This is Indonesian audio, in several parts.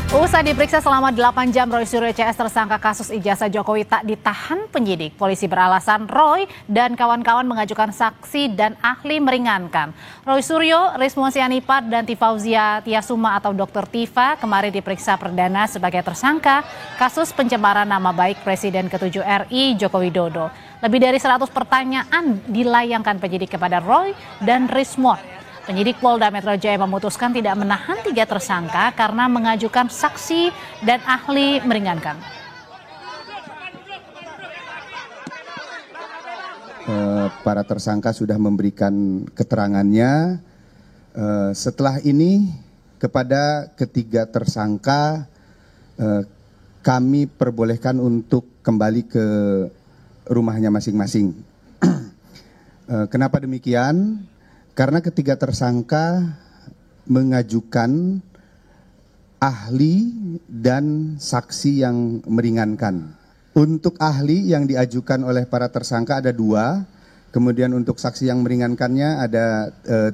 Usai diperiksa selama 8 jam, Roy Suryo CS tersangka kasus ijazah Jokowi tak ditahan penyidik. Polisi beralasan Roy dan kawan-kawan mengajukan saksi dan ahli meringankan. Roy Suryo, Rismon Sianipar, dan Tifauzia Tiasuma atau Dr. Tifa kemarin diperiksa perdana sebagai tersangka kasus pencemaran nama baik Presiden ke-7 RI Joko Widodo. Lebih dari 100 pertanyaan dilayangkan penyidik kepada Roy dan Rismon. Penyidik Polda Metro Jaya memutuskan tidak menahan 3 tersangka karena mengajukan saksi dan ahli meringankan. Para tersangka sudah memberikan keterangannya. Setelah ini kepada ketiga tersangka kami perbolehkan untuk kembali ke rumahnya masing-masing. Kenapa demikian? Karena ketiga tersangka mengajukan ahli dan saksi yang meringankan. Untuk ahli yang diajukan oleh para tersangka ada 2, kemudian untuk saksi yang meringankannya ada 3.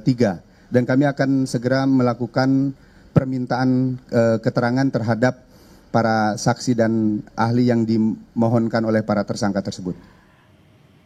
Dan kami akan segera melakukan permintaan keterangan terhadap para saksi dan ahli yang dimohonkan oleh para tersangka tersebut.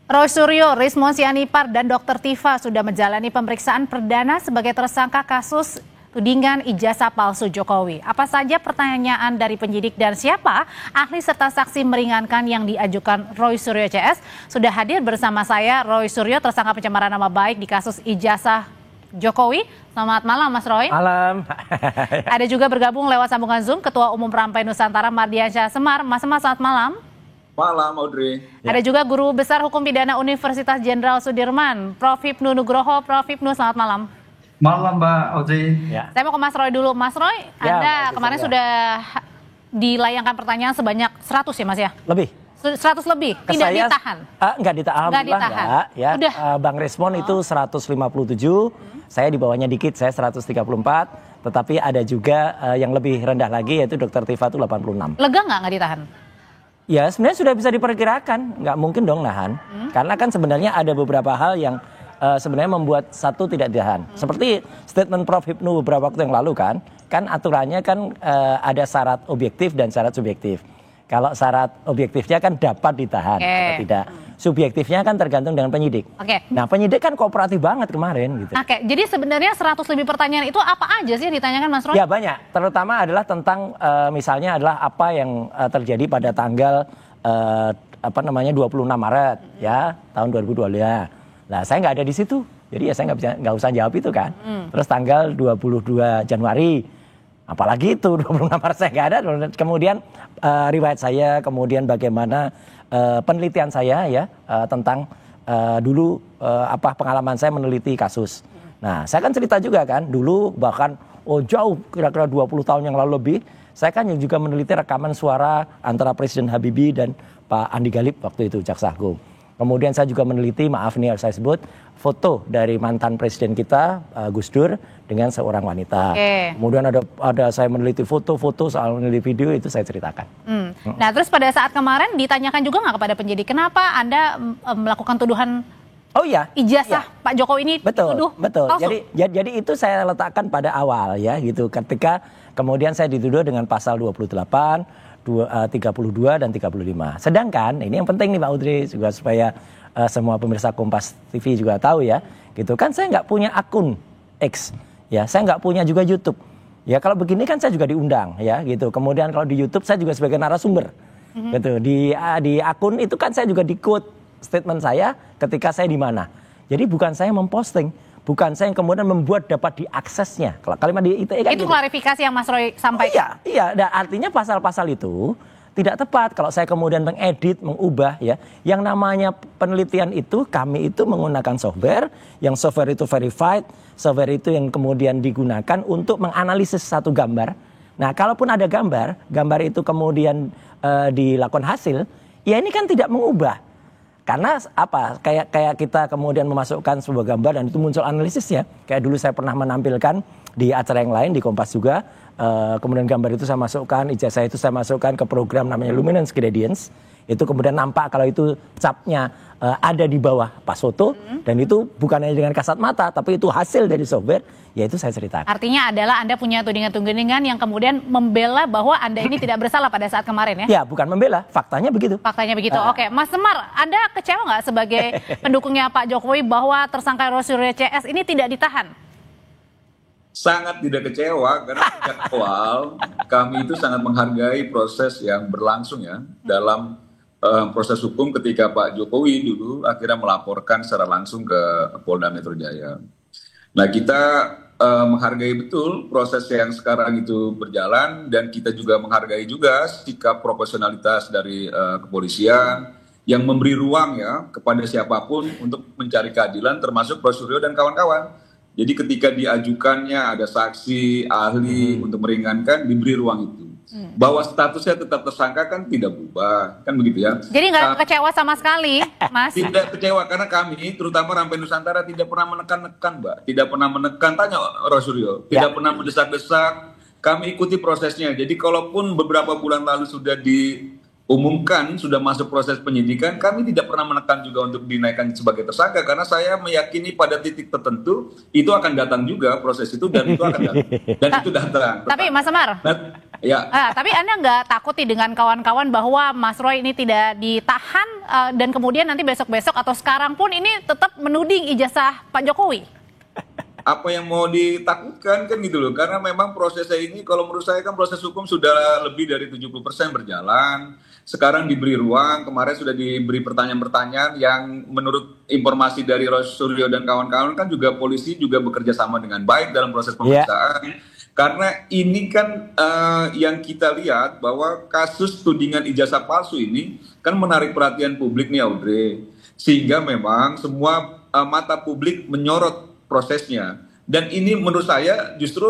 Roy Suryo, Rismon Sianipar, dan Dr. Tifa sudah menjalani pemeriksaan perdana sebagai tersangka kasus tudingan ijazah palsu Jokowi. Apa saja pertanyaan dari penyidik dan siapa ahli serta saksi meringankan yang diajukan Roy Suryo CS? Sudah hadir bersama saya Roy Suryo, tersangka pencemaran nama baik di kasus ijazah Jokowi. Selamat malam Mas Roy. Malam. Ada juga bergabung lewat sambungan Zoom Ketua Umum Perampai Nusantara Mardiansyah Semar. Mas Semar, selamat malam. Malam, Audrey. Ada juga Guru Besar Hukum Pidana Universitas Jenderal Sudirman, Prof. Hipnu Nugroho. Prof. Hipnu, selamat malam. Malam, Mbak Audrey. Ya. Saya mau ke Mas Roy dulu. Mas Roy, ya, Anda kemarin sudah dilayangkan pertanyaan sebanyak 100 ya Mas ya? Lebih. 100 lebih, tidak ditahan? Enggak ditahan, alhamdulillah enggak. Ya. Bang Rismon itu 157, saya di bawahnya dikit, saya 134. Tetapi ada juga yang lebih rendah lagi, yaitu Dr. Tifa itu 86. Lega nggak ditahan? Ya sebenarnya sudah bisa diperkirakan, nggak mungkin dong nahan. Karena kan sebenarnya ada beberapa hal yang sebenarnya membuat satu tidak ditahan. Seperti statement Prof. Hipnu beberapa waktu yang lalu kan aturannya kan ada syarat objektif dan syarat subjektif. Kalau syarat objektifnya kan dapat ditahan atau tidak. Subjektifnya kan tergantung dengan penyidik. Nah penyidik kan kooperatif banget kemarin gitu. Jadi sebenarnya 100 lebih pertanyaan itu apa aja sih yang ditanyakan Mas Roy? Ya banyak, terutama adalah tentang misalnya adalah apa yang terjadi pada tanggal 26 Maret ya tahun 2022. Nah saya nggak ada di situ, jadi ya saya nggak usah jawab itu kan. Terus tanggal 22 Januari, apalagi itu 26 Maret saya nggak ada. Kemudian riwayat saya, kemudian bagaimana penelitian saya ya tentang dulu apa pengalaman saya meneliti kasus. Nah saya kan cerita juga kan dulu bahkan jauh kira-kira 20 tahun yang lalu lebih saya kan juga meneliti rekaman suara antara Presiden Habibie dan Pak Andi Galip waktu itu Jaksa Agung. Kemudian saya juga meneliti, maaf nih harus saya sebut, foto dari mantan presiden kita Gus Dur dengan seorang wanita. Kemudian ada saya meneliti foto-foto soal meneliti video itu saya ceritakan. Nah terus pada saat kemarin ditanyakan juga nggak kepada penyidik kenapa Anda melakukan tuduhan ijazah Pak Jokowi ini betul. palsu? Jadi itu saya letakkan pada awal ya gitu. Ketika kemudian saya dituduh dengan pasal 28. 32 dan 35. Sedangkan ini yang penting nih Pak Audrey juga supaya semua pemirsa Kompas TV juga tahu ya, gitu kan saya nggak punya akun X, ya saya nggak punya juga YouTube. Ya kalau begini kan saya juga diundang ya gitu. Kemudian kalau di YouTube saya juga sebagai narasumber, gitu. Di akun itu kan saya juga di quote statement saya ketika saya di mana. Jadi bukan saya memposting. Bukan saya yang kemudian membuat dapat diaksesnya. Kalau kalimat di ITE kan itu gitu. Klarifikasi yang Mas Roy sampaikan. Iya. Dan artinya pasal-pasal itu tidak tepat kalau saya kemudian mengedit, mengubah ya. Yang namanya penelitian itu kami itu menggunakan software, yang software itu verified, software itu yang kemudian digunakan untuk menganalisis satu gambar. Nah, kalaupun ada gambar itu kemudian dilakukan hasil, ya ini kan tidak mengubah. Karena apa? Kayak kita kemudian memasukkan sebuah gambar dan itu muncul analisisnya. Kayak dulu saya pernah menampilkan di acara yang lain di Kompas juga. Kemudian gambar itu saya masukkan, ijazah itu saya masukkan ke program namanya Luminance Gradients. itu kemudian nampak kalau itu capnya ada di bawah Pak Soto, dan itu bukan hanya dengan kasat mata, tapi itu hasil dari software, ya itu saya ceritakan. Artinya adalah Anda punya tudingan-tudingan yang kemudian membela bahwa Anda ini tidak bersalah pada saat kemarin ya? Ya, bukan membela, faktanya begitu. Faktanya begitu. Oke, Mas Semar, Anda kecewa nggak sebagai pendukungnya Pak Jokowi bahwa tersangka Roy Suryo CS ini tidak ditahan? Sangat tidak kecewa karena sejak awal kami itu sangat menghargai proses yang berlangsung ya dalam proses hukum ketika Pak Jokowi dulu akhirnya melaporkan secara langsung ke Polda Metro Jaya. Nah, kita menghargai betul proses yang sekarang itu berjalan, dan kita juga menghargai juga sikap profesionalitas dari kepolisian yang memberi ruang ya kepada siapapun untuk mencari keadilan, termasuk Roy Suryo dan kawan-kawan. Jadi ketika diajukannya ada saksi, ahli untuk meringankan, diberi ruang itu. Bahwa statusnya tetap tersangka kan tidak berubah, kan begitu ya. Jadi nggak kecewa sama sekali, Mas? Tidak kecewa karena kami, terutama Rampai Nusantara, tidak pernah menekan-nekan, Mbak. Tidak pernah menekan, tanya Roy Suryo. Tidak pernah mendesak-desak. Kami ikuti prosesnya. Jadi kalaupun beberapa bulan lalu sudah diumumkan, sudah masuk proses penyidikan, kami tidak pernah menekan juga untuk dinaikkan sebagai tersangka, karena saya meyakini pada titik tertentu itu akan datang juga proses itu, dan itu akan datang. Dan itu datang. Tapi Mas Semar, ya. tapi Anda nggak takut dengan kawan-kawan bahwa Mas Roy ini tidak ditahan dan kemudian nanti besok-besok atau sekarang pun ini tetap menuding ijazah Pak Jokowi? Apa yang mau ditakutkan kan gitu loh, karena memang prosesnya ini kalau menurut saya kan proses hukum sudah lebih dari 70% berjalan. Sekarang diberi ruang, kemarin sudah diberi pertanyaan-pertanyaan yang menurut informasi dari Roy Suryo dan kawan-kawan kan juga polisi juga bekerja sama dengan baik dalam proses pemeriksaan. Karena ini kan yang kita lihat bahwa kasus tudingan ijazah palsu ini kan menarik perhatian publik nih Audrey. Sehingga memang semua mata publik menyorot prosesnya. Dan ini menurut saya justru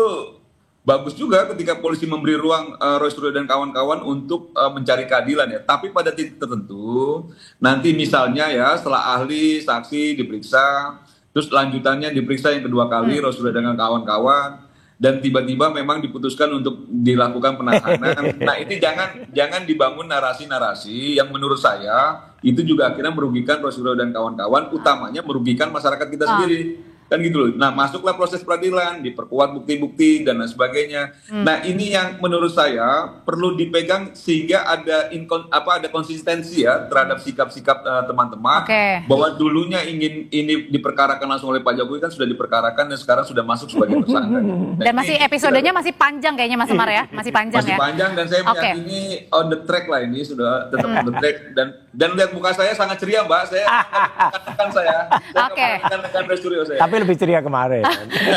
bagus juga ketika polisi memberi ruang Roy Suryo dan kawan-kawan untuk mencari keadilan ya. Tapi pada titik tertentu, nanti misalnya ya setelah ahli, saksi diperiksa, terus lanjutannya diperiksa yang kedua kali Roy Suryo dengan kawan-kawan, dan tiba-tiba memang diputuskan untuk dilakukan penahanan. Nah, ini jangan dibangun narasi-narasi yang menurut saya itu juga akhirnya merugikan Roy Suryo dan kawan-kawan, utamanya merugikan masyarakat kita sendiri. Kan gitu loh. Nah, masuklah proses peradilan, diperkuat bukti-bukti dan lain sebagainya. Nah, ini yang menurut saya perlu dipegang sehingga ada konsistensi ya terhadap sikap-sikap teman-teman. Bahwa dulunya ingin ini diperkarakan langsung oleh Pak Jokowi kan sudah diperkarakan dan sekarang sudah masuk sebagai tersangka. Dan masih episodenya masih panjang kayaknya Mas Semar ya, masih panjang ya. Masih panjang, dan saya meyakini on the track lah, ini sudah tetap on the track, dan lihat muka saya sangat ceria Mbak, saya akan saya Roy Suryo saya. Tapi lebih ceria kemarin.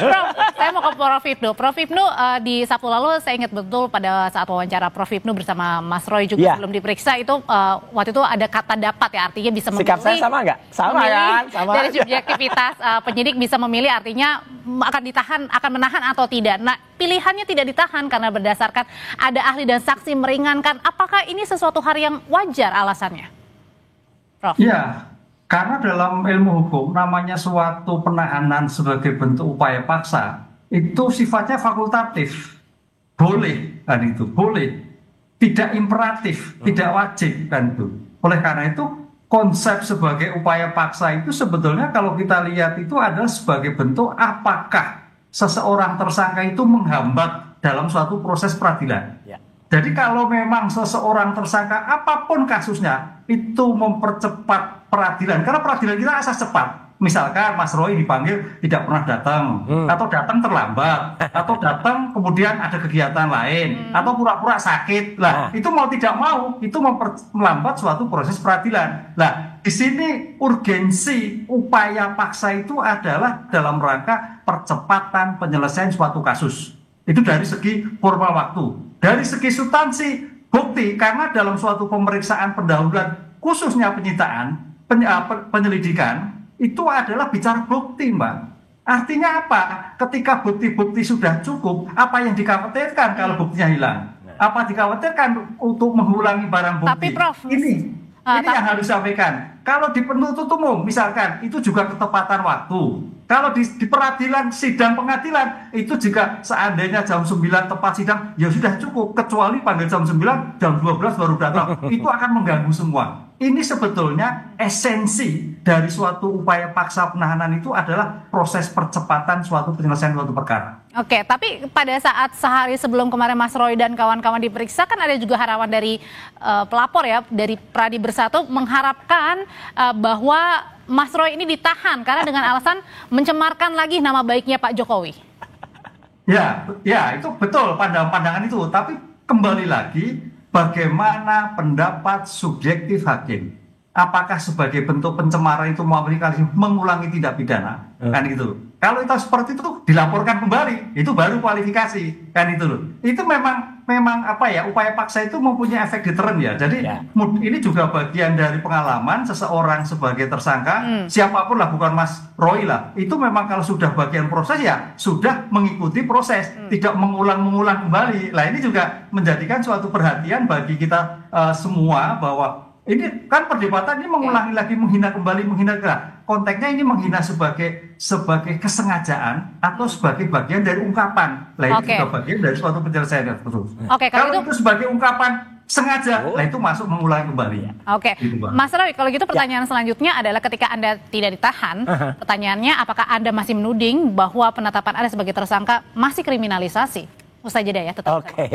Prof, saya mau ke Prof Ibnu. Prof Ibnu, di Sabtu lalu saya ingat betul pada saat wawancara Prof Ibnu bersama Mas Roy juga belum diperiksa itu waktu itu ada kata dapat ya, artinya bisa memilih. Sikap saya sama nggak? Sama kan? Sama dari subjektivitas penyidik bisa memilih, artinya akan ditahan, akan menahan atau tidak. Nah, pilihannya tidak ditahan karena berdasarkan ada ahli dan saksi meringankan. Apakah ini sesuatu hal yang wajar alasannya, Prof? Ya, karena dalam ilmu hukum namanya suatu penahanan sebagai bentuk upaya paksa itu sifatnya fakultatif, boleh kan, itu boleh, tidak imperatif, tidak wajib kan itu. Oleh karena itu konsep sebagai upaya paksa itu sebetulnya kalau kita lihat itu adalah sebagai bentuk apakah seseorang tersangka itu menghambat dalam suatu proses peradilan. Jadi kalau memang seseorang tersangka apapun kasusnya itu mempercepat peradilan, karena peradilan kita asas cepat. Misalkan Mas Roy dipanggil tidak pernah datang, atau datang terlambat, atau datang kemudian ada kegiatan lain, atau pura-pura sakit. Lah, itu mau tidak mau itu melambat suatu proses peradilan. Lah, di sini urgensi upaya paksa itu adalah dalam rangka percepatan penyelesaian suatu kasus. Itu dari segi formal waktu. Dari segi substansi bukti, karena dalam suatu pemeriksaan pendahuluan khususnya penyitaan, penyelidikan itu adalah bicara bukti, Mbak. Artinya apa? Ketika bukti-bukti sudah cukup, apa yang dikhawatirkan kalau buktinya hilang? Apa dikhawatirkan untuk mengulangi barang bukti? Tapi Prof, ini yang harus disampaikan. Kalau di penuntut umum misalkan itu juga ketepatan waktu. Kalau di peradilan, sidang pengadilan, itu jika seandainya jam 9 tepat sidang, ya sudah cukup. Kecuali pada jam 9, jam 12 baru datang. Itu akan mengganggu semua. Ini sebetulnya esensi dari suatu upaya paksa penahanan itu adalah proses percepatan suatu penyelesaian suatu perkara. Oke, tapi pada saat sehari sebelum kemarin Mas Roy dan kawan-kawan diperiksa, kan ada juga harapan dari pelapor ya, dari Pradi Bersatu mengharapkan bahwa Mas Roy ini ditahan karena dengan alasan mencemarkan lagi nama baiknya Pak Jokowi. Ya, itu betul pandangan itu. Tapi kembali lagi, bagaimana pendapat subjektif hakim? Apakah sebagai bentuk pencemaran itu mengulangi tindak pidana? Kan gitu. Kalau itu seperti itu dilaporkan kembali, itu baru kualifikasi, kan itu loh. Itu memang upaya paksa itu mempunyai efek deteren ya. Jadi ini juga bagian dari pengalaman seseorang sebagai tersangka, siapapun lah, bukan Mas Roy lah. Itu memang kalau sudah bagian proses ya sudah mengikuti proses, tidak mengulang kembali. Lah ini juga menjadikan suatu perhatian bagi kita semua bahwa ini kan perdebatan ini mengulangi lagi, menghina kembali. Konteksnya ini menghina sebagai kesengajaan atau sebagai bagian dari ungkapan. Lah itu juga bagian dari suatu penyelesaian terus. Kalau itu sebagai ungkapan sengaja, lah itu masuk mengulangi kembali. Oke, Mas Roy, kalau gitu pertanyaan selanjutnya adalah ketika Anda tidak ditahan, pertanyaannya apakah Anda masih menuding bahwa penetapan Anda sebagai tersangka masih kriminalisasi? Usai jeda ya, tetap. Oke.